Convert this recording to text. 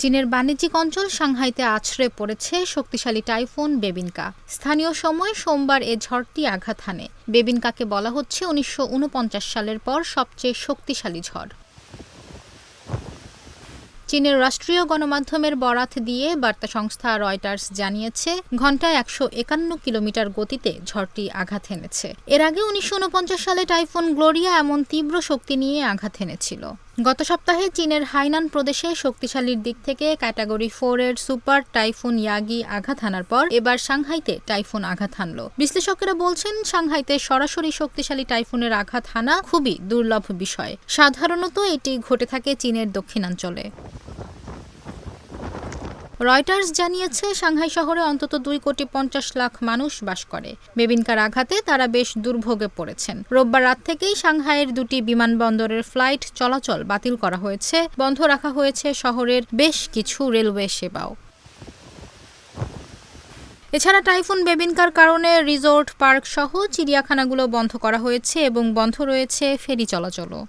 চীনের বাণিজ্যিক অঞ্চল সাংহাইতে আছড়ে পড়েছে শক্তিশালী টাইফুন বেবিনকা। স্থানীয় সময় সোমবার এ ঝড়টি আঘাত হানে। বেবিনকাকে বলা হচ্ছে ১৯৪৯ সালের পর সবচেয়ে শক্তিশালী ঝড়। চীনের রাষ্ট্রীয় গণমাধ্যমের বরাত দিয়ে বার্তা সংস্থা রয়টার্স জানিয়েছে, ঘণ্টায় ১৫১ কিলোমিটার গতিতে ঝড়টি আঘাত হেনেছে। এর আগে ১৯৪৯ সালে টাইফুন গ্লোরিয়া এমন তীব্র শক্তি নিয়ে আঘাত হেনেছিল। গত সপ্তাহে চীনের হাইনান প্রদেশে শক্তিশালীর দিক থেকে ক্যাটাগরি 4 এর সুপার টাইফুন ইয়াগি আঘাত হানার পর এবার সাংহাইতে টাইফুন আঘাত হানল। বিশ্লেষকেরা বলছেন, সাংহাইতে সরাসরি শক্তিশালী টাইফুনের আঘাত হানা খুবই দুর্লভ বিষয়। সাধারণত এটি ঘটে থাকে চীনের দক্ষিণাঞ্চলে। রয়টার্স জানিয়েছে, সাংহাই শহরে অন্তত ২,৫০,০০,০০০ মানুষ বাস করে। বেবিনকার আঘাতে তারা বেশ দুর্ভোগে পড়েছেন। রোববার রাত থেকেই সাংহাইয়ের দুটি বিমানবন্দরের ফ্লাইট চলাচল বাতিল করা হয়েছে। বন্ধ রাখা হয়েছে শহরের বেশ কিছু রেলওয়ে সেবাও। এছাড়া টাইফুন বেবিনকার কারণে রিসোর্ট, পার্ক সহ চিড়িয়াখানাগুলো বন্ধ করা হয়েছে এবং বন্ধ রয়েছে ফেরি চলাচলও।